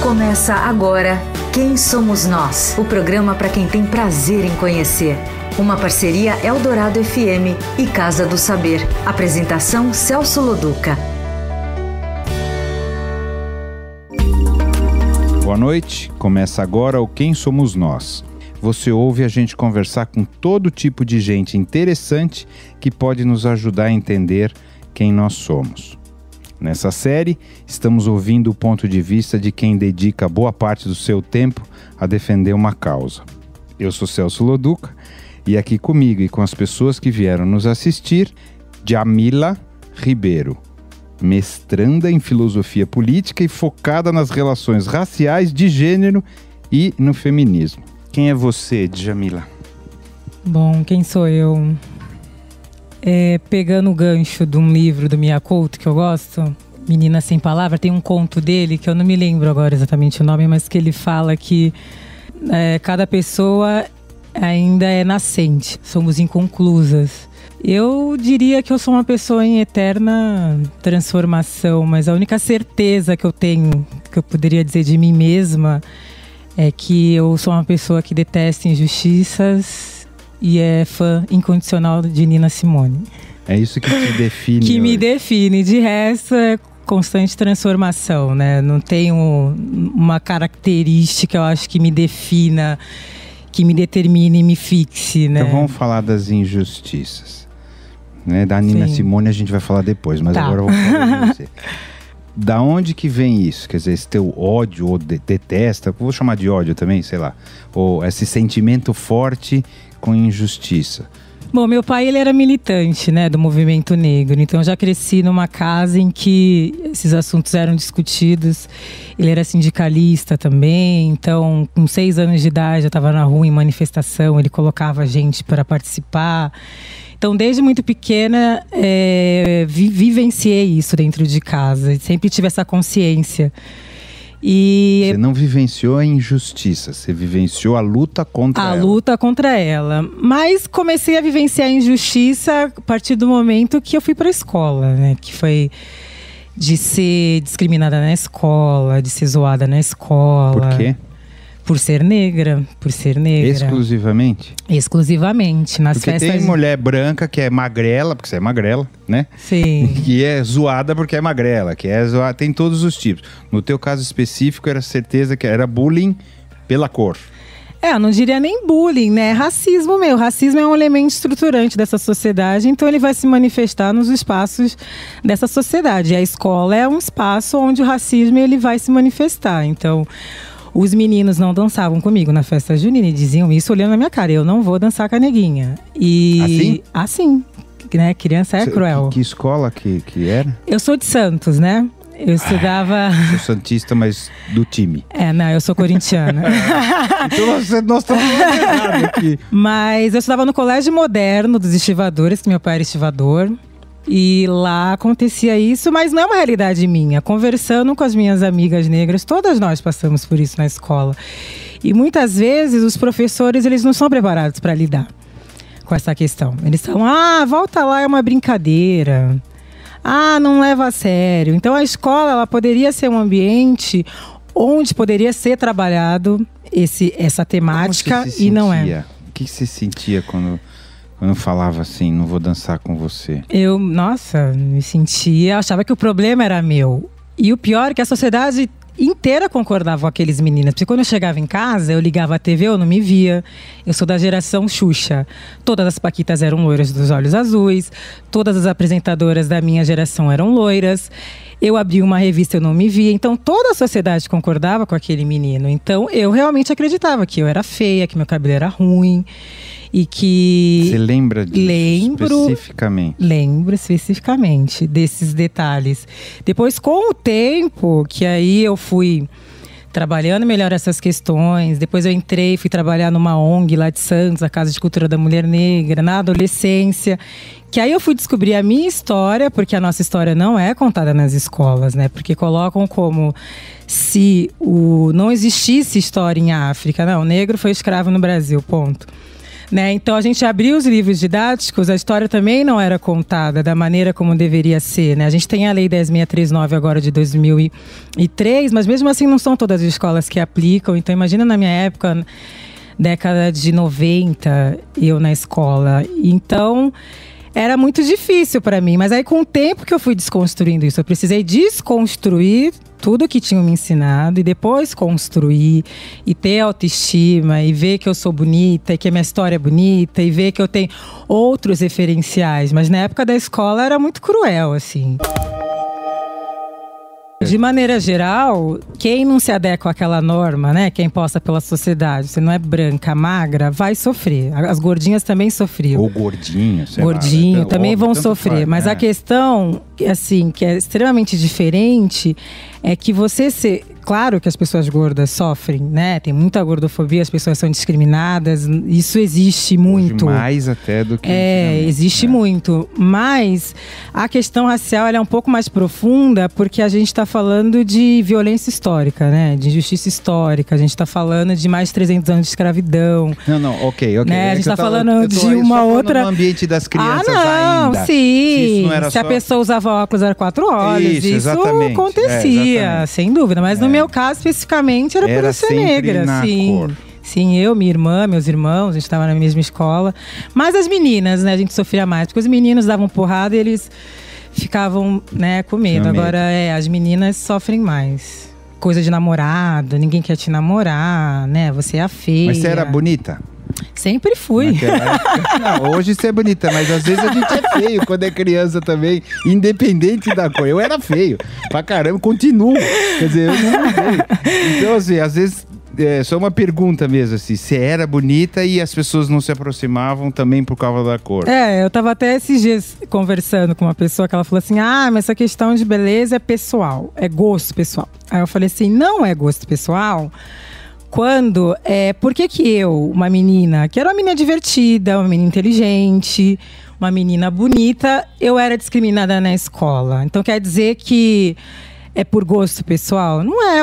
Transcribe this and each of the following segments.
Começa agora Quem Somos Nós, o programa para quem tem prazer em conhecer. Uma parceria Eldorado FM e Casa do Saber. Apresentação Celso Loduca. Boa noite, começa agora o Quem Somos Nós. Você ouve a gente conversar com todo tipo de gente interessante que pode nos ajudar a entender quem nós somos. Nessa série, estamos ouvindo o ponto de vista de quem dedica boa parte do seu tempo a defender uma causa. Eu sou Celso Loduca e aqui comigo e com as pessoas que vieram nos assistir, Djamila Ribeiro, mestranda em filosofia política e focada nas relações raciais, de gênero e no feminismo. Quem é você, Djamila? Bom, quem sou eu? Pegando o gancho de um livro do Mia Couto que eu gosto, Menina Sem Palavra, tem um conto dele que eu não me lembro agora exatamente o nome, mas que ele fala que cada pessoa ainda é nascente, somos inconclusas. Eu diria que eu sou uma pessoa em eterna transformação, mas a única certeza que eu tenho, que eu poderia dizer de mim mesma, é que eu sou uma pessoa que detesta injustiças e é fã incondicional de Nina Simone. É isso que te define? Que me define. De resto, é constante transformação, né? Não tenho uma característica, eu acho, que me defina, que me determine e me fixe, né? Então vamos falar das injustiças. Né? Da Nina Simone a gente vai falar depois, mas agora eu vou falar de você. Da onde que vem isso? Quer dizer, esse teu ódio ou detesta, vou chamar de ódio também, sei lá, ou esse sentimento forte com injustiça? Bom, meu pai, ele era militante, né, do movimento negro, então eu já cresci numa casa em que esses assuntos eram discutidos. Ele era sindicalista também, então com 6 anos de idade eu estava na rua em manifestação, ele colocava a gente para participar. Então, desde muito pequena, vivenciei isso dentro de casa. Sempre tive essa consciência. E você não vivenciou a injustiça, você vivenciou a luta contra ela. A luta contra ela. Mas comecei a vivenciar a injustiça a partir do momento que eu fui para a escola, né? Que foi de ser discriminada na escola, de ser zoada na escola. Por quê? Por ser negra. Exclusivamente? Exclusivamente. Nas porque festas. Tem mulher branca que é magrela, porque você é magrela, né? Sim. Que é zoada porque é magrela, que é zoada, tem todos os tipos. No teu caso específico, era certeza que era bullying pela cor. Eu não diria nem bullying, né? Racismo mesmo. Racismo é um elemento estruturante dessa sociedade, então ele vai se manifestar nos espaços dessa sociedade. E a escola é um espaço onde o racismo ele vai se manifestar. Então, os meninos não dançavam comigo na festa junina e diziam isso olhando na minha cara. Eu não vou dançar com a neguinha. E assim, né? Criança é cruel. Que escola que era? Eu sou de Santos, né? Eu estudava... Sou santista, mas do time. Não, eu sou corintiana. Então nós estamos errados aqui. Mas eu estudava no Colégio Moderno dos Estivadores, que meu pai era estivador. E lá acontecia isso, mas não é uma realidade minha. Conversando com as minhas amigas negras, todas nós passamos por isso na escola. E muitas vezes os professores, eles não são preparados para lidar com essa questão. Eles falam, volta lá, é uma brincadeira. Não leva a sério. Então a escola, ela poderia ser um ambiente onde poderia ser trabalhado essa temática e não é. O que você sentia quando falava assim, não vou dançar com você? Eu, me sentia, achava que o problema era meu. E o pior é que a sociedade inteira concordava com aqueles meninos. Porque quando eu chegava em casa, eu ligava a TV, eu não me via. Eu sou da geração Xuxa. Todas as paquitas eram loiras dos olhos azuis. Todas as apresentadoras da minha geração eram loiras. Eu abri uma revista, eu não me via. Então toda a sociedade concordava com aquele menino. Então eu realmente acreditava que eu era feia, que meu cabelo era ruim. E que... Você lembra disso especificamente? Lembro especificamente desses detalhes. Depois, com o tempo, que aí eu fui trabalhando melhor essas questões. Depois eu fui trabalhar numa ONG lá de Santos, a Casa de Cultura da Mulher Negra, na adolescência. Que aí eu fui descobrir a minha história, porque a nossa história não é contada nas escolas, né? Porque colocam como se não existisse história em África. Não, o negro foi escravo no Brasil, ponto. Né? Então a gente abriu os livros didáticos, a história também não era contada da maneira como deveria ser, né? A gente tem a Lei 10.639 agora de 2003, mas mesmo assim não são todas as escolas que aplicam. Então imagina na minha época, década de 90, eu na escola. Então era muito difícil para mim, mas aí com o tempo que eu fui desconstruindo isso, eu precisei desconstruir tudo que tinham me ensinado e depois construir e ter autoestima e ver que eu sou bonita e que a minha história é bonita e ver que eu tenho outros referenciais. Mas na época da escola era muito cruel, assim. De maneira geral, quem não se adequa àquela norma, né, que é imposta pela sociedade, você não é branca, magra, vai sofrer. As gordinhas também sofriam. Ou gordinho, sei Gordinho, lá, também óbvio, vão tanto sofrer. faz, Mas a questão, assim, que é extremamente diferente, é que você ser... Claro que as pessoas gordas sofrem, né? Tem muita gordofobia, as pessoas são discriminadas. Isso existe muito. Hoje mais até do que existe muito. Mas a questão racial ela é um pouco mais profunda, porque a gente está falando de violência histórica, né? De injustiça histórica. A gente está falando de mais de 300 anos de escravidão. Não, ok. Né? A gente está falando de uma outra... no ambiente das crianças ainda. Sim. Se a pessoa usava óculos, era 4 olhos. Isso acontecia, sem dúvida. Mas no meu caso, especificamente, era por eu ser negra. Sim, eu, minha irmã, meus irmãos, a gente estava na mesma escola. Mas as meninas, né, a gente sofria mais. Porque os meninos davam porrada e eles ficavam, né, com medo. Agora, as meninas sofrem mais. Coisa de namorado, ninguém quer te namorar, né? Você é a feia. Mas você era bonita? Sempre fui. Não, hoje você é bonita, mas às vezes a gente é feio quando é criança também, independente da cor. Eu era feio pra caramba, continuo. Quer dizer, eu não mudei. Então, assim, às vezes, só uma pergunta mesmo, assim, você era bonita e as pessoas não se aproximavam também por causa da cor. Eu tava até esses dias conversando com uma pessoa que ela falou assim, mas essa questão de beleza é pessoal, é gosto pessoal. Aí eu falei assim, não é gosto pessoal. Por que eu, uma menina, que era uma menina divertida, uma menina inteligente, uma menina bonita, eu era discriminada na escola? Então quer dizer que é por gosto pessoal? Não é.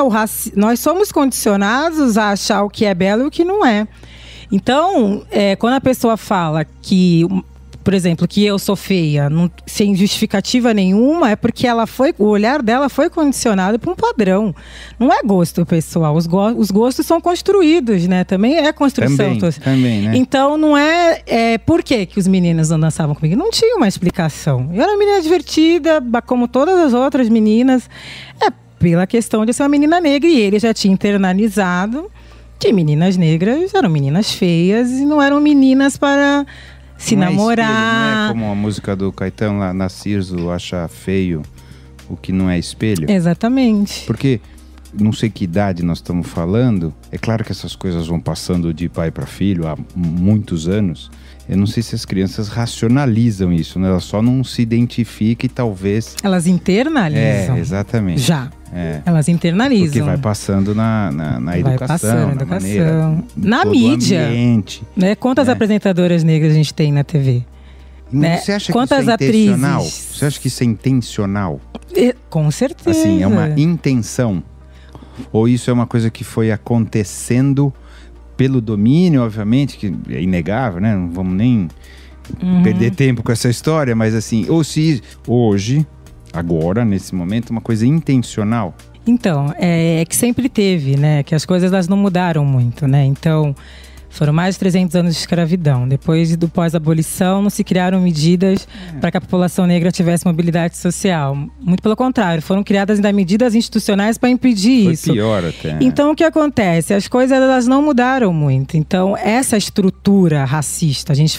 Nós somos condicionados a achar o que é belo e o que não é. Então, quando a pessoa fala que... Por exemplo, que eu sou feia, sem justificativa nenhuma, é porque o olhar dela foi condicionado por um padrão. Não é gosto pessoal. Os gostos são construídos, né? Também é construção. Também, né? Então, não por que os meninos não dançavam comigo? Não tinha uma explicação. Eu era uma menina divertida, como todas as outras meninas. Pela questão de ser uma menina negra. E ele já tinha internalizado que meninas negras eram meninas feias e não eram meninas para... se namorar. Espelho, não é como a música do Caetano lá, Narciso acha feio o que não é espelho? Exatamente. Porque não sei que idade nós estamos falando, é claro que essas coisas vão passando de pai para filho há muitos anos. Eu não sei se as crianças racionalizam isso, né? Elas só não se identificam e talvez... Elas internalizam. Exatamente. Já. Elas internalizam. Porque vai passando na educação, na maneira, na mídia. Ambiente, né? Quantas apresentadoras negras a gente tem na TV? Né? Você acha Quantas que isso é intencional? atrizes? Você acha que isso é intencional? Com certeza. Assim, é uma intenção? Ou isso é uma coisa que foi acontecendo pelo domínio, obviamente, que é inegável, né? Não vamos nem perder tempo com essa história, mas assim, ou se hoje, agora, nesse momento, uma coisa intencional? Então, é que sempre teve, né? Que as coisas elas não mudaram muito, né? Então, foram mais de 300 anos de escravidão. Depois do pós-abolição, não se criaram medidas para que a população negra tivesse mobilidade social. Muito pelo contrário, foram criadas ainda medidas institucionais para impedir isso. Foi pior até. Então, o que acontece? As coisas elas não mudaram muito. Então, essa estrutura racista, a gente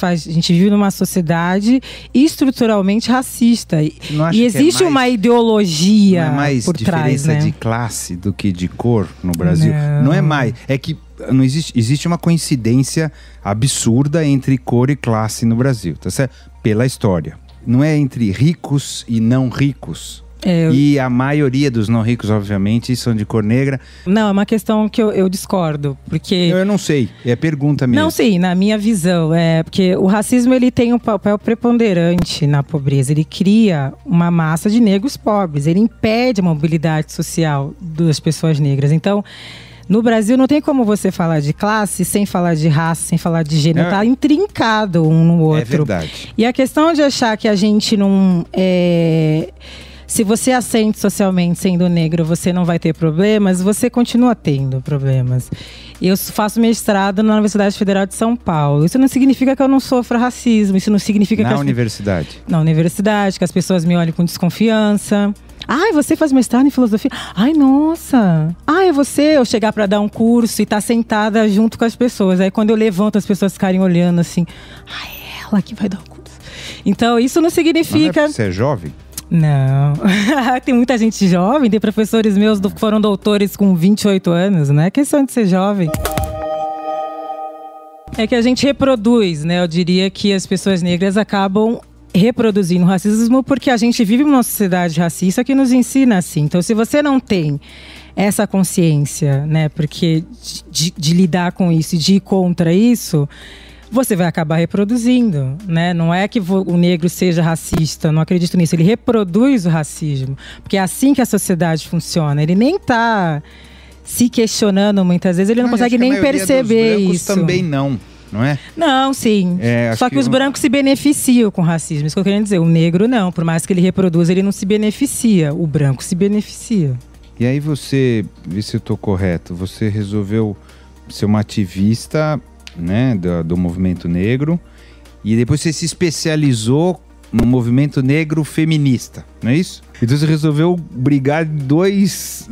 vive numa sociedade estruturalmente racista. E existe uma ideologia por trás, né? Não é mais diferença de classe do que de cor no Brasil? Não é mais. É que não existe uma coincidência absurda entre cor e classe no Brasil, tá certo? Pela história. Não é entre ricos e não ricos. E a maioria dos não ricos, obviamente, são de cor negra. Não, é uma questão que eu discordo, porque... Eu não sei, é pergunta mesmo. Não, sim, na minha visão, porque o racismo ele tem um papel preponderante na pobreza. Ele cria uma massa de negros pobres, ele impede a mobilidade social das pessoas negras. Então, No Brasil não tem como você falar de classe sem falar de raça, sem falar de gênero. Tá intrincado um no outro. É verdade. E a questão de achar que a gente não… Se você assente socialmente sendo negro, você não vai ter problemas, você continua tendo problemas. Eu faço mestrado na Universidade Federal de São Paulo. Isso não significa que eu não sofra racismo. Isso não significa que… Na universidade? Na universidade, que as pessoas me olhem com desconfiança. Ai, você faz mestrado em filosofia? Ai, nossa! Ai, é você? Eu chegar para dar um curso e estar sentada junto com as pessoas. Aí quando eu levanto, as pessoas ficarem olhando assim. Ai, é ela que vai dar o curso. Então, isso não significa… Não é porque você é jovem? Não. Tem muita gente jovem. Tem professores meus que foram doutores com 28 anos. Não é questão de ser jovem. É que a gente reproduz, né? Eu diria que as pessoas negras acabam reproduzindo o racismo porque a gente vive numa sociedade racista que nos ensina assim. Então, se você não tem essa consciência, né, porque de lidar com isso e de ir contra isso, você vai acabar reproduzindo, né? Não é que o negro seja racista, não acredito nisso. Ele reproduz o racismo, porque é assim que a sociedade funciona. Ele nem está se questionando muitas vezes, ele não consegue nem perceber isso. Também não é? Não, sim. Só que os brancos se beneficiam com o racismo. Isso que eu queria dizer. O negro não. Por mais que ele reproduza, ele não se beneficia. O branco se beneficia. E aí você, vê se eu estou correto, você resolveu ser uma ativista, né, do movimento negro. E depois você se especializou no movimento negro feminista, não é isso? Então você resolveu brigar duas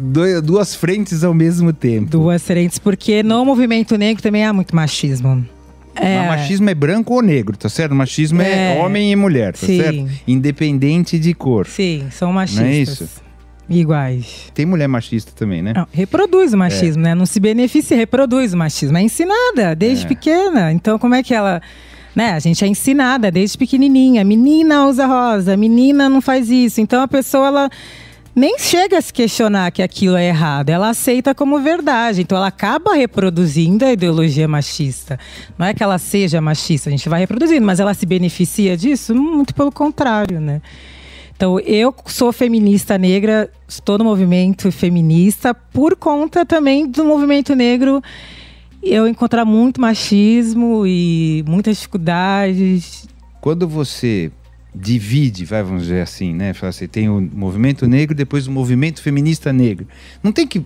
frentes ao mesmo tempo. Duas frentes, porque no movimento negro também há muito machismo. Mas machismo é branco ou negro, tá certo? Machismo é homem e mulher, tá certo? Independente de cor. Sim, são machistas. Não é isso? Iguais. Tem mulher machista também, né? Não, reproduz o machismo, né? Não se beneficia, reproduz o machismo. É ensinada desde pequena. Então, como é que ela… Né? A gente é ensinada desde pequenininha. Menina usa rosa, menina não faz isso. Então, a pessoa, ela nem chega a se questionar que aquilo é errado. Ela aceita como verdade. Então, ela acaba reproduzindo a ideologia machista. Não é que ela seja machista, a gente vai reproduzindo. Mas ela se beneficia disso? Muito pelo contrário, né? Então, eu sou feminista negra, estou no movimento feminista por conta também do movimento negro eu encontrar muito machismo e muitas dificuldades. Quando você divide, vamos dizer assim, né? Você tem o movimento negro, depois o movimento feminista negro. Não tem que…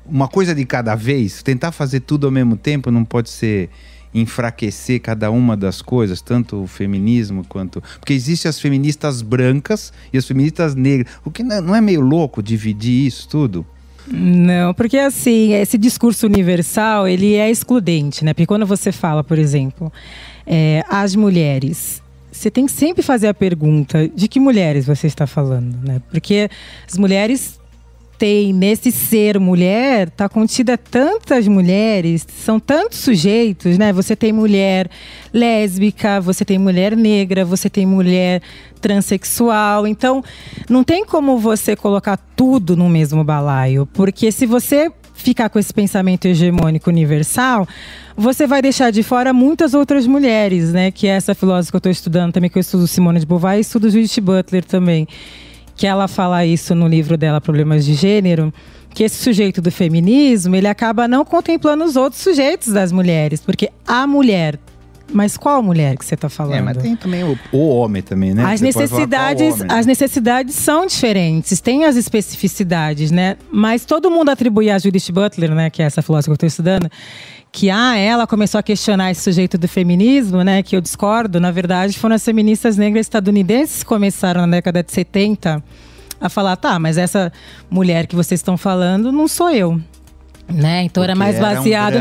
uma coisa de cada vez? Tentar fazer tudo ao mesmo tempo não pode ser… enfraquecer cada uma das coisas, tanto o feminismo quanto… Porque existem as feministas brancas e as feministas negras. O que não é meio louco dividir isso tudo? Não, porque assim, esse discurso universal, ele é excludente, né? Porque quando você fala, por exemplo, as mulheres… Você tem que sempre fazer a pergunta de que mulheres você está falando, né? Porque as mulheres… tem nesse ser mulher, está contida tantas mulheres, são tantos sujeitos, né? Você tem mulher lésbica, você tem mulher negra, você tem mulher transexual. Então, não tem como você colocar tudo no mesmo balaio, porque se você ficar com esse pensamento hegemônico universal, você vai deixar de fora muitas outras mulheres, né? Que é essa filósofa que eu estou estudando também, que eu estudo Simone de Beauvoir e estudo Judith Butler também. Que ela fala isso no livro dela, Problemas de Gênero, que esse sujeito do feminismo, ele acaba não contemplando os outros sujeitos das mulheres, porque a mulher… Mas qual mulher que você está falando? Mas tem também o homem também, né? As necessidades são diferentes, tem as especificidades, né? Mas todo mundo atribui a Judith Butler, né, que é essa filósofa que eu estou estudando, que ela começou a questionar esse sujeito do feminismo, né, que eu discordo. Na verdade, foram as feministas negras estadunidenses que começaram na década de 70 a falar, mas essa mulher que vocês estão falando não sou eu. Né? Então era mais baseado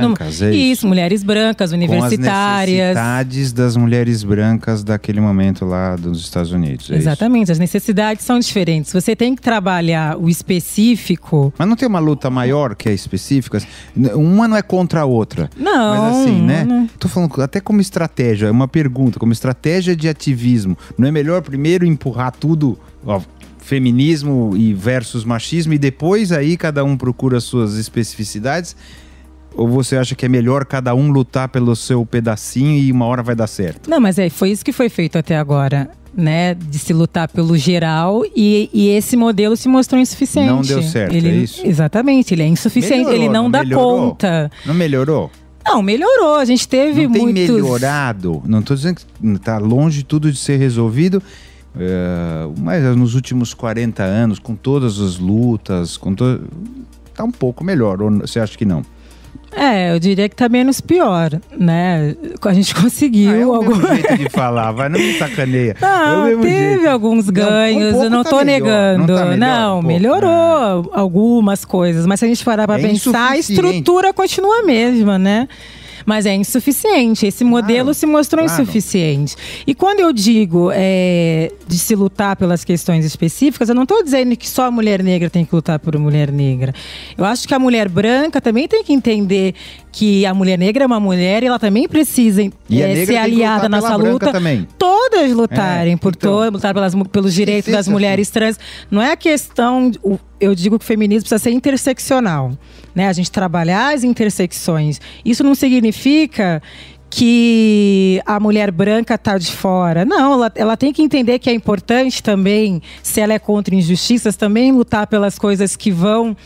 isso, mulheres brancas, universitárias. Com as necessidades das mulheres brancas daquele momento lá dos Estados Unidos. Exatamente, as necessidades são diferentes. Você tem que trabalhar o específico. Mas não tem uma luta maior que a específica? Uma não é contra a outra. Não. Mas assim, né? Tô falando até como estratégia, é uma pergunta, como estratégia de ativismo. Não é melhor primeiro empurrar tudo… feminismo e versus machismo e depois aí cada um procura suas especificidades? Ou você acha que é melhor cada um lutar pelo seu pedacinho e uma hora vai dar certo? Não, mas foi isso que foi feito até agora. né, de se lutar pelo geral, e esse modelo se mostrou insuficiente. Não deu certo, é isso? Exatamente, ele é insuficiente, Melhorou, ele não dá conta. Não melhorou? Não, melhorou, a gente teve não tem muitos... melhorado, não estou dizendo que está longe tudo de ser resolvido, mas nos últimos 40 anos, com todas as lutas, tá um pouco melhor, ou você acha que não? Eu diria que tá menos pior, né? A gente conseguiu o mesmo jeito de falar, vai, não me sacaneia. Não, teve alguns ganhos, eu não tô negando. Não, melhorou algumas coisas, mas se a gente parar pra pensar, a estrutura continua a mesma, né? Mas é insuficiente, esse modelo se mostrou insuficiente. E quando eu digo de se lutar pelas questões específicas, eu não estou dizendo que só a mulher negra tem que lutar por mulher negra. Eu acho que a mulher branca também tem que entender que a mulher negra é uma mulher e ela também precisa ser aliada nessa luta. Também. Todas lutarem lutar pelos direitos das mulheres trans. Não é a questão, eu digo que o feminismo precisa ser interseccional, né? A gente trabalhar as intersecções. Isso não significa que a mulher branca está de fora. Não, ela tem que entender que é importante também, se ela é contra injustiças, também lutar pelas coisas que vão,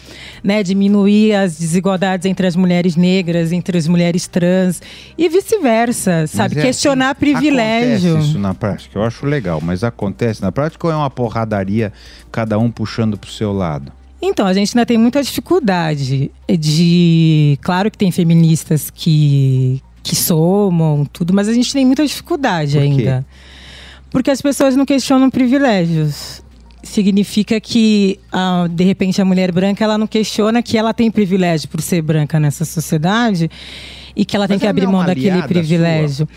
né, diminuir as desigualdades entre as mulheres negras, entre as mulheres trans e vice-versa, sabe? Questionar privilégio. Acontece isso na prática, eu acho legal, mas acontece na prática ou é uma porradaria, cada um puxando para o seu lado? Então, a gente ainda tem muita dificuldade Claro que tem feministas que somam tudo, mas a gente tem muita dificuldade ainda. Porque as pessoas não questionam privilégios. Significa que, de repente, a mulher branca ela não questiona que ela tem privilégio por ser branca nessa sociedade e que ela tem que abrir mão daquele privilégio.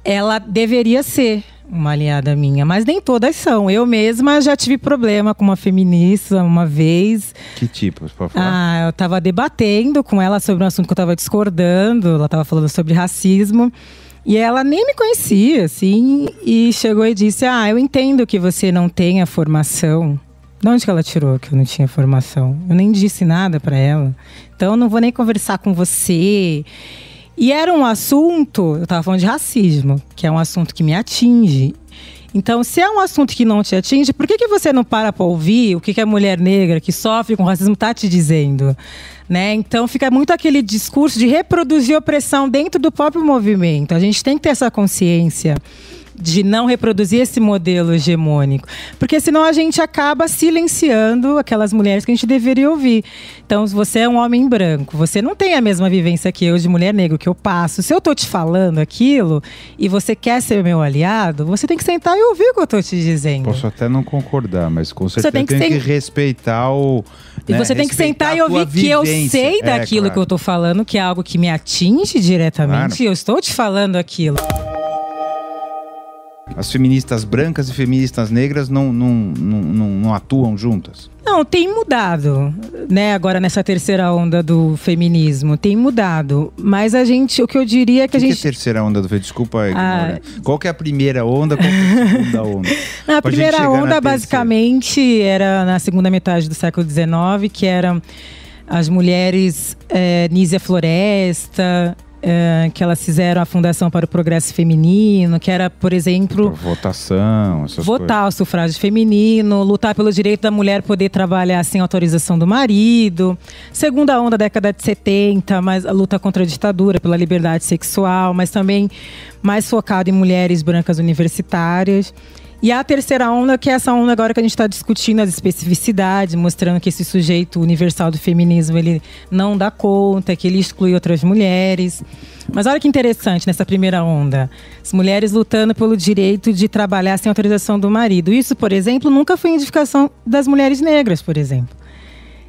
Ela deveria ser uma aliada minha, mas nem todas são. Eu mesma já tive problema com uma feminista uma vez. Que tipo, pode falar? Eu estava debatendo com ela sobre um assunto que eu estava discordando. Ela estava falando sobre racismo. E ela nem me conhecia, assim. E chegou e disse, eu entendo que você não tenha formação. De onde que ela tirou que eu não tinha formação? Eu nem disse nada para ela. Então eu não vou nem conversar com você. E era um assunto, eu estava falando de racismo, que é um assunto que me atinge. Então, se é um assunto que não te atinge, por que você não para ouvir o que a mulher negra que sofre com racismo está te dizendo? Né? Então, fica muito aquele discurso de reproduzir opressão dentro do próprio movimento. A gente tem que ter essa consciência de não reproduzir esse modelo hegemônico. Porque senão a gente acaba silenciando aquelas mulheres que a gente deveria ouvir. Então, se você é um homem branco, você não tem a mesma vivência que eu de mulher negra, que eu passo. Se eu tô te falando aquilo e você quer ser meu aliado, você tem que sentar e ouvir o que eu tô te dizendo. Posso até não concordar, mas com certeza tem que respeitar o... E você tem que sentar e ouvir que eu sei daquilo que eu tô falando, que é algo que me atinge diretamente, e eu estou te falando aquilo. As feministas brancas e feministas negras não atuam juntas? Não, tem mudado, né? Agora nessa terceira onda do feminismo, tem mudado. Mas o que eu diria é que a gente... O que é a terceira onda do feminismo? Desculpa ignorar. Qual que é a primeira onda, qual que é a segunda onda? A primeira onda, basicamente, era na segunda metade do século XIX, que eram as mulheres Nízia Floresta... que elas fizeram a Fundação para o Progresso Feminino, que era, por exemplo... Votação, essas votar coisas. O sufrágio feminino, lutar pelo direito da mulher poder trabalhar sem autorização do marido. Segunda onda, década de 70, mas a luta contra a ditadura, pela liberdade sexual, mas também mais focado em mulheres brancas universitárias. E a terceira onda, que é essa onda agora que a gente está discutindo as especificidades, mostrando que esse sujeito universal do feminismo, ele não dá conta, que ele exclui outras mulheres. Mas olha que interessante nessa primeira onda. As mulheres lutando pelo direito de trabalhar sem autorização do marido. Isso, por exemplo, nunca foi indicação das mulheres negras, por exemplo.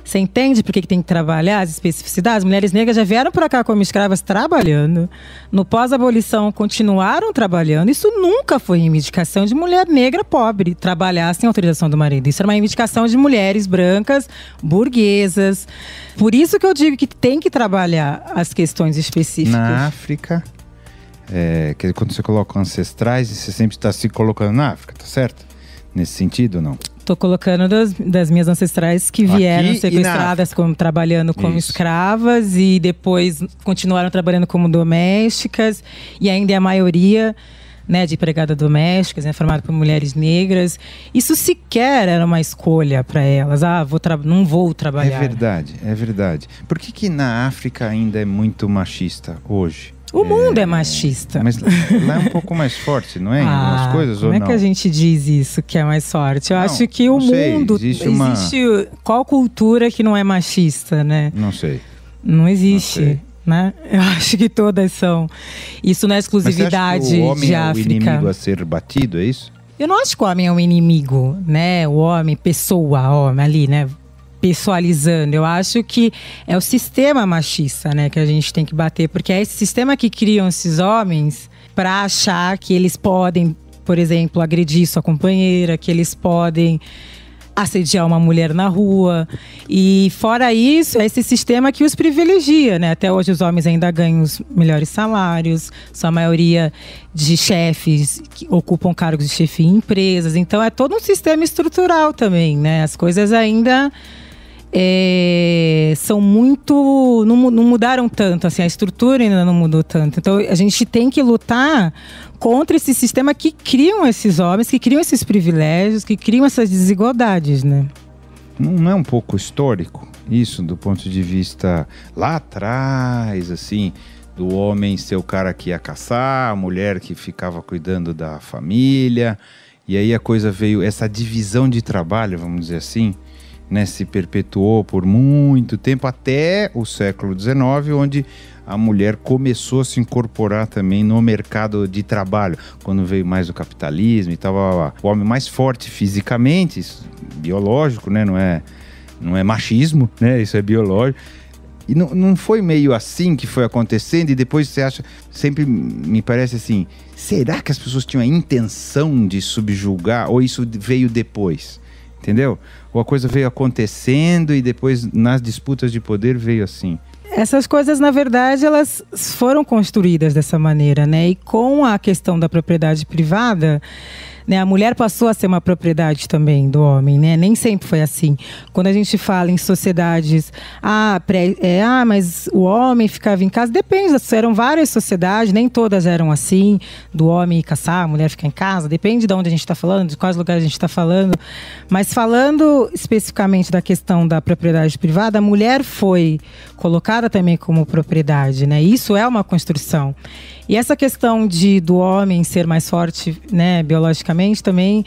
Você entende por que tem que trabalhar as especificidades? As mulheres negras já vieram para cá como escravas trabalhando. No pós-abolição continuaram trabalhando. Isso nunca foi reivindicação de mulher negra pobre, trabalhar sem autorização do marido. Isso era uma reivindicação de mulheres brancas, burguesas. Por isso que eu digo que tem que trabalhar as questões específicas. Na África, quando você coloca ancestrais, você sempre está se colocando na África, tá certo? Nesse sentido, não? Estou colocando das minhas ancestrais que vieram sequestradas trabalhando como escravas e depois continuaram trabalhando como domésticas, e ainda é a maioria né, de empregada doméstica, né, formada por mulheres negras. Isso sequer era uma escolha para elas. Não vou trabalhar. É verdade. Por que na África ainda é muito machista hoje? O mundo é machista. Mas lá é um pouco mais forte, não é? Em algumas coisas, ou não? Como é que a gente diz isso, que é mais forte? Eu acho que o mundo... Existe qual cultura que não é machista, né? Não sei. Não existe, né? Eu acho que todas são. Isso não é exclusividade de África. O homem é o inimigo a ser batido, é isso? Eu não acho que o homem é um inimigo, né? O homem, homem ali, né? Pessoalizando, eu acho que é o sistema machista, né, que a gente tem que bater, porque é esse sistema que criam esses homens para achar que eles podem, por exemplo, agredir sua companheira, que eles podem assediar uma mulher na rua. E fora isso, é esse sistema que os privilegia, né? Até hoje os homens ainda ganham os melhores salários, sua maioria de chefes que ocupam cargos de chefia em empresas. Então é todo um sistema estrutural também, né? As coisas ainda são muito... Não mudaram tanto, assim, a estrutura ainda não mudou tanto. Então a gente tem que lutar contra esse sistema que criam esses homens, que criam esses privilégios, que criam essas desigualdades, né? Não é um pouco histórico isso, do ponto de vista lá atrás, assim, do homem ser o cara que ia caçar, a mulher que ficava cuidando da família, e aí a coisa veio, essa divisão de trabalho, vamos dizer assim, né, se perpetuou por muito tempo, até o século XIX, onde a mulher começou a se incorporar também no mercado de trabalho, quando veio mais o capitalismo e tal. O homem mais forte fisicamente, biológico, né, não é machismo, né, isso é biológico. E não foi meio assim que foi acontecendo, e depois você acha, sempre me parece assim, será que as pessoas tinham a intenção de subjugar, ou isso veio depois? Entendeu? Ou a coisa veio acontecendo e depois nas disputas de poder veio assim? Essas coisas, na verdade, elas foram construídas dessa maneira, né? E com a questão da propriedade privada, né, a mulher passou a ser uma propriedade também do homem, né? Nem sempre foi assim. Quando a gente fala em sociedades, mas o homem ficava em casa, depende, eram várias sociedades, nem todas eram assim, do homem ir caçar, a mulher ficar em casa, depende de onde a gente está falando, de quais lugares a gente está falando. Mas falando especificamente da questão da propriedade privada, a mulher foi colocada também como propriedade, né? Isso é uma construção. E essa questão do homem ser mais forte, né, biologicamente, também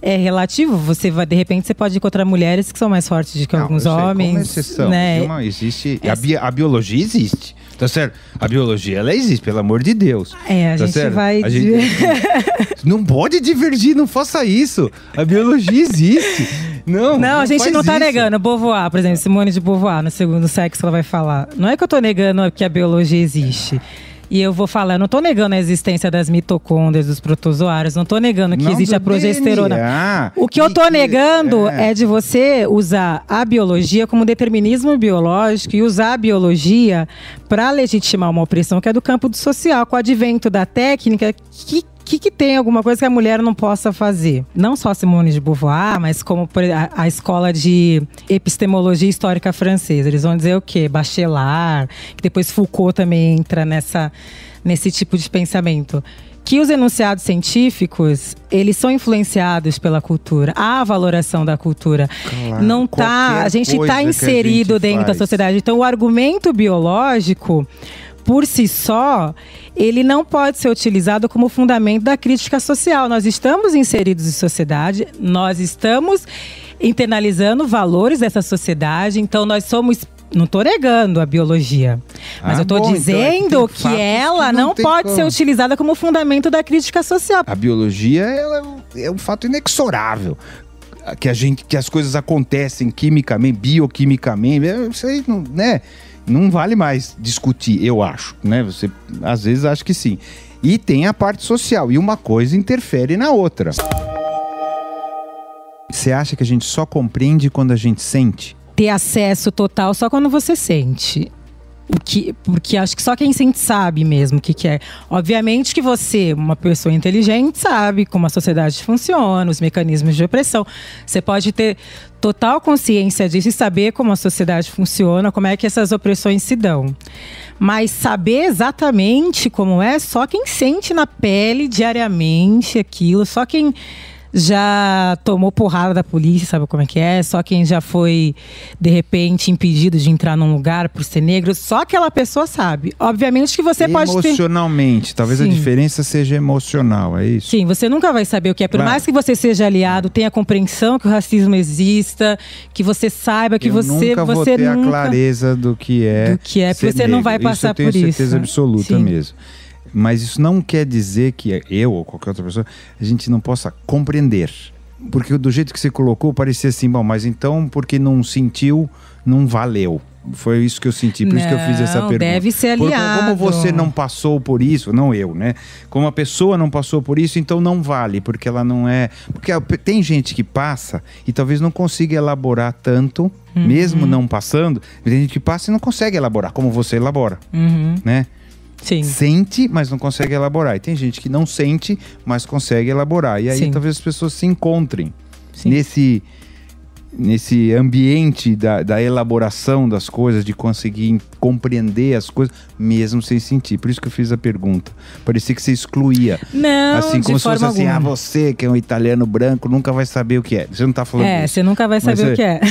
é relativo. Você vai, de repente, você pode encontrar mulheres que são mais fortes do que alguns homens. Como exceção, né? Existe, a biologia existe. Tá certo? A biologia, ela existe, pelo amor de Deus. A gente certo? Vai... Não pode divergir, não faça isso. A biologia existe. Não, a gente não tá negando. Beauvoir, por exemplo, Simone de Beauvoir, no Segundo Sexo, ela vai falar. Não é que eu tô negando que a biologia existe. E eu vou falar, eu não estou negando a existência das mitocôndrias, dos protozoários, não estou negando que existe a progesterona. DNA. O que eu estou negando é de você usar a biologia como determinismo biológico e usar a biologia para legitimar uma opressão que é do campo do social, com o advento da técnica que tem alguma coisa que a mulher não possa fazer. Não só Simone de Beauvoir, mas como a escola de epistemologia histórica francesa. Eles vão dizer o quê? Bachelard, que depois Foucault também entra nesse tipo de pensamento. Que os enunciados científicos, eles são influenciados pela cultura. Há a valoração da cultura. Claro, não tá, a gente está inserido dentro da sociedade. Então, o argumento biológico, por si só, ele não pode ser utilizado como fundamento da crítica social. Nós estamos inseridos em sociedade, nós estamos internalizando valores dessa sociedade, então nós somos... Não estou negando a biologia, mas eu estou dizendo então que ela não pode ser utilizada como fundamento da crítica social. A biologia é um fato inexorável. Que as coisas acontecem quimicamente, bioquimicamente, isso aí não, né? Não vale mais discutir, eu acho, né? Você às vezes acha que sim. E tem a parte social, e uma coisa interfere na outra. Você acha que a gente só compreende quando a gente sente? Ter acesso total só quando você sente. Porque acho que só quem sente sabe mesmo o que é. Obviamente que você, uma pessoa inteligente, sabe como a sociedade funciona, os mecanismos de opressão. Você pode ter total consciência disso e saber como a sociedade funciona, como é que essas opressões se dão. Mas saber exatamente como é, só quem sente na pele diariamente aquilo, só quem já tomou porrada da polícia, sabe como é que é? Só quem já foi, de repente, impedido de entrar num lugar por ser negro, só aquela pessoa sabe. Obviamente que você pode ter... Emocionalmente, talvez a diferença seja emocional, é isso? Sim, você nunca vai saber o que é. Por mais que você seja aliado, tenha compreensão que o racismo exista, que você saiba que você nunca vou ter a clareza do que é. Porque você não vai passar por isso. Eu tenho certeza absoluta mesmo. Mas isso não quer dizer que eu ou qualquer outra pessoa, a gente não possa compreender. Porque do jeito que você colocou, parecia assim, bom, mas então porque não sentiu, não valeu. Foi isso que eu senti, por isso que eu fiz essa pergunta. Deve ser aliado. Como você não passou por isso, não eu, né? Como a pessoa não passou por isso, então não vale, porque ela não é... Porque tem gente que passa e talvez não consiga elaborar tanto, mesmo não passando. Tem gente que passa e não consegue elaborar, como você elabora, né? Sim. Sente, mas não consegue elaborar. E tem gente que não sente, mas consegue elaborar. E aí talvez as pessoas se encontrem nesse ambiente da elaboração das coisas, de conseguir compreender as coisas, mesmo sem sentir. Por isso que eu fiz a pergunta. Parecia que você excluía. Não, assim, como de se fosse forma alguma. Você que é um italiano branco, nunca vai saber o que é. Você não tá falando isso. Você nunca vai saber o que é.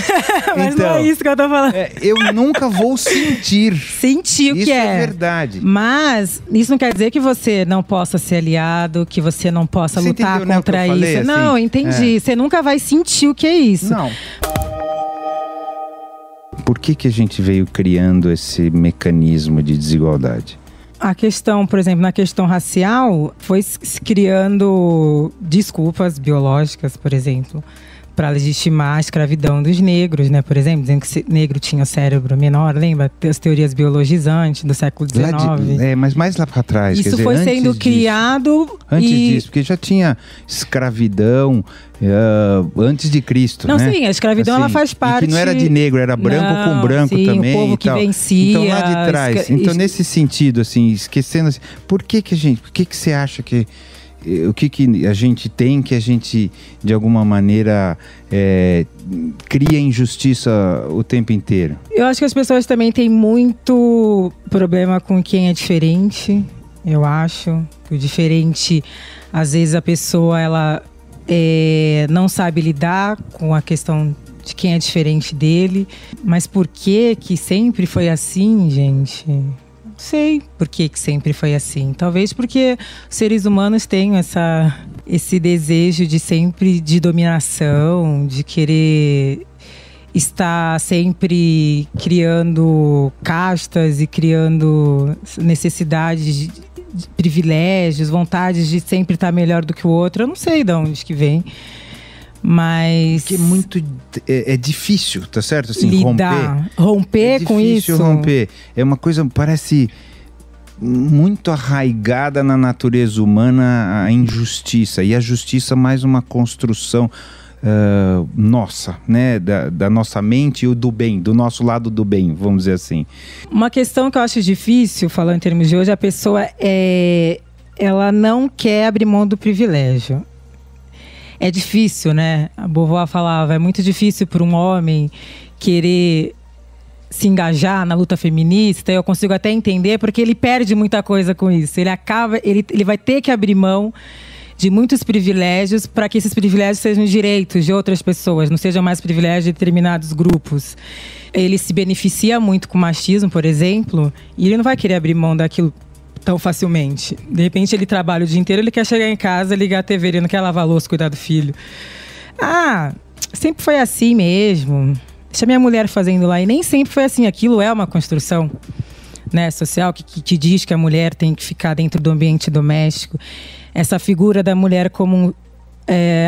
Mas então, não é isso que eu tô falando. Eu nunca vou sentir. Sentir o que é. Isso é verdade. Mas isso não quer dizer que você não possa ser aliado, que você não possa lutar contra isso. Falei, não, assim? entendi. Você nunca vai sentir o que é isso. Não. Por que a gente veio criando esse mecanismo de desigualdade? A questão, por exemplo, na questão racial, foi se criando desculpas biológicas, por exemplo, para legitimar a escravidão dos negros, né? Por exemplo, dizendo que negro tinha cérebro menor, lembra? As teorias biologizantes do século XIX. Mas mais lá para trás. Isso foi sendo criado... Antes disso, porque já tinha escravidão antes de Cristo, não, né? Sim, a escravidão ela faz parte... E que não era de negro, era branco com branco também. O povo que vencia... Então lá de trás, então nesse sentido, assim, esquecendo... Assim, por que você acha que... O que a gente tem que a gente, de alguma maneira, cria injustiça o tempo inteiro? Eu acho que as pessoas também têm muito problema com quem é diferente, eu acho. O diferente, às vezes a pessoa, ela não sabe lidar com a questão de quem é diferente dele. Mas por que sempre foi assim, gente? Sei por que sempre foi assim. Talvez porque os seres humanos têm esse desejo de dominação, de querer estar sempre criando castas e criando necessidades de privilégios, vontades de sempre estar melhor do que o outro. Eu não sei de onde que vem. Mas... Porque é difícil, tá certo? Assim, romper com isso. É difícil romper. É uma coisa, parece muito arraigada na natureza humana a injustiça. E a justiça mais uma construção nossa, né? Da nossa mente e do bem, do nosso lado do bem, vamos dizer assim. Uma questão que eu acho difícil, falando em termos de hoje, a pessoa ela não quer abrir mão do privilégio. É difícil, né? A Beauvoir falava, é muito difícil para um homem querer se engajar na luta feminista. Eu consigo até entender, porque ele perde muita coisa com isso. Ele vai ter que abrir mão de muitos privilégios para que esses privilégios sejam direitos de outras pessoas, não sejam mais privilégios de determinados grupos. Ele se beneficia muito com o machismo, por exemplo, e ele não vai querer abrir mão daquilo tão facilmente. De repente ele trabalha o dia inteiro, ele quer chegar em casa, ligar a TV, ele não quer lavar a louça, cuidar do filho. Sempre foi assim mesmo. Deixa minha mulher fazendo lá. E nem sempre foi assim. Aquilo é uma construção, né, social que diz que a mulher tem que ficar dentro do ambiente doméstico. Essa figura da mulher como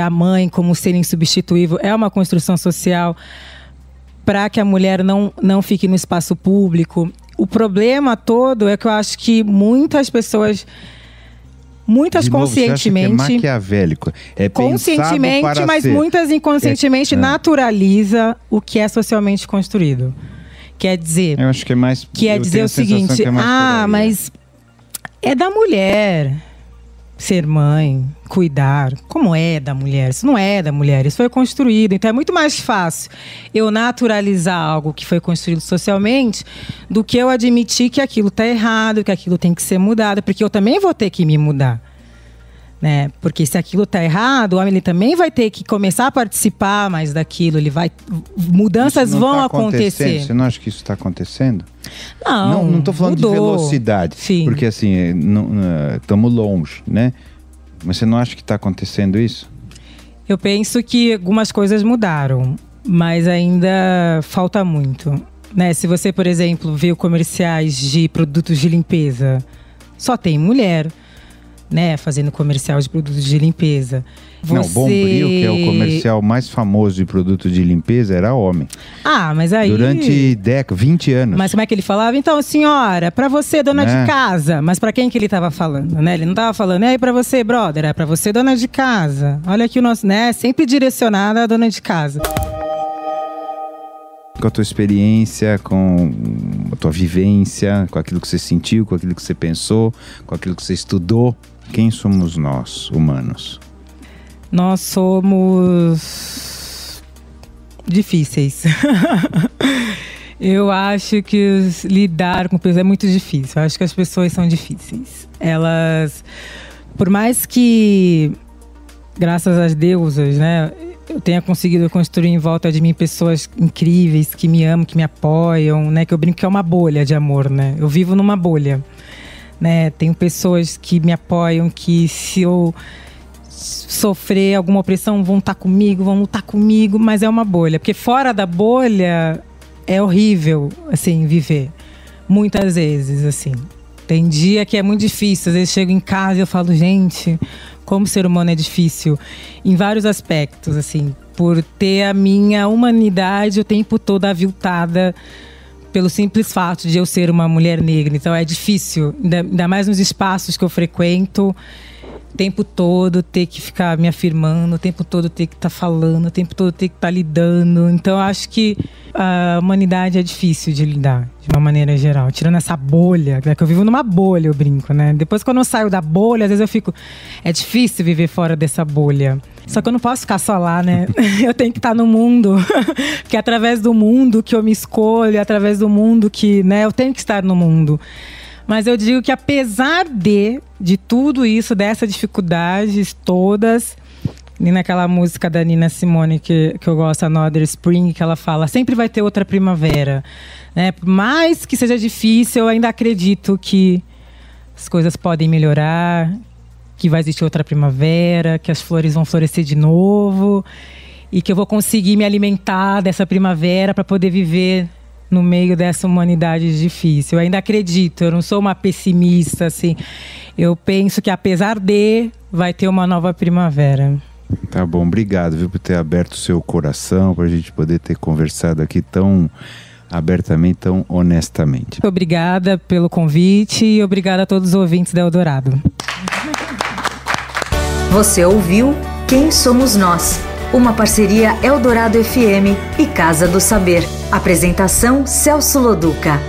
a mãe, como ser insubstituível, é uma construção social para que a mulher não fique no espaço público. O problema todo é que eu acho que muitas pessoas, conscientemente, você acha que é maquiavélico, conscientemente, para mas ser. Muitas inconscientemente naturaliza o que é socialmente construído. Quer dizer, eu acho que é mais. Quer dizer o seguinte: mas é da mulher. ser mãe, cuidar, como é da mulher. Isso não é da mulher, isso foi construído. Então é muito mais fácil eu naturalizar algo que foi construído socialmente do que eu admitir que aquilo está errado, que aquilo tem que ser mudado, porque eu também vou ter que me mudar. Né? Porque se aquilo está errado, o homem ele também vai ter que começar a participar mais daquilo. Mudanças vão acontecer. Você não acha que isso está acontecendo? Não estou falando de velocidade. Sim. Porque assim, estamos longe, né? Mas você não acha que está acontecendo isso? Eu penso que algumas coisas mudaram, mas ainda falta muito. Né? Se você, por exemplo, vê comerciais de produtos de limpeza, só tem mulher, né, fazendo comercial de produtos de limpeza. Não, o Bombril, que é o comercial mais famoso de produto de limpeza, era homem. Mas aí... Durante 20 anos. Mas como é que ele falava? Então, senhora, pra você, dona de casa. Mas pra quem que ele tava falando, né? Ele não tava falando, aí pra você, brother, é pra você, dona de casa. Olha aqui o nosso, né? Sempre direcionada à dona de casa. Com a tua experiência, com a tua vivência, com aquilo que você sentiu, com aquilo que você pensou, com aquilo que você estudou, quem somos nós, humanos? Nós somos difíceis. Eu acho que lidar com pessoas é muito difícil. Eu acho que as pessoas são difíceis. Elas, por mais que, graças às deusas, né, eu tenha conseguido construir em volta de mim pessoas incríveis, que me amam, que me apoiam, né, que eu brinco que é uma bolha de amor, né? Eu vivo numa bolha. Né? Tenho pessoas que me apoiam, que se eu sofrer alguma opressão vão estar comigo, vão lutar comigo, mas é uma bolha. Porque fora da bolha é horrível, assim, viver. Muitas vezes, assim. Tem dia que é muito difícil. Às vezes chego em casa e eu falo, gente, como ser humano é difícil. Em vários aspectos, assim. Por ter a minha humanidade o tempo todo aviltada pelo simples fato de eu ser uma mulher negra. Então é difícil, ainda mais nos espaços que eu frequento, o tempo todo ter que ficar me afirmando, o tempo todo ter que estar falando, o tempo todo ter que estar lidando. Então eu acho que a humanidade é difícil de lidar, de uma maneira geral. Tirando essa bolha, né, que eu vivo numa bolha, eu brinco, né? Depois quando eu saio da bolha, às vezes eu fico... É difícil viver fora dessa bolha. Só que eu não posso ficar só lá, né? Eu tenho que estar no mundo. Porque é através do mundo que eu me escolho, é através do mundo que, né, eu tenho que estar no mundo. Mas eu digo que apesar de tudo isso, dessas dificuldades todas, e naquela música da Nina Simone que eu gosto, Another Spring, que ela fala, sempre vai ter outra primavera. Né? Por mais que seja difícil, eu ainda acredito que as coisas podem melhorar, que vai existir outra primavera, que as flores vão florescer de novo e que eu vou conseguir me alimentar dessa primavera para poder viver no meio dessa humanidade difícil. Eu ainda acredito, eu não sou uma pessimista, assim. Eu penso que apesar vai ter uma nova primavera. Tá bom, obrigado, viu, por ter aberto o seu coração, para a gente poder ter conversado aqui tão abertamente, tão honestamente. Obrigada pelo convite e obrigada a todos os ouvintes da Eldorado. Você ouviu Quem Somos Nós? Uma parceria Eldorado FM e Casa do Saber. Apresentação Celso Loduca.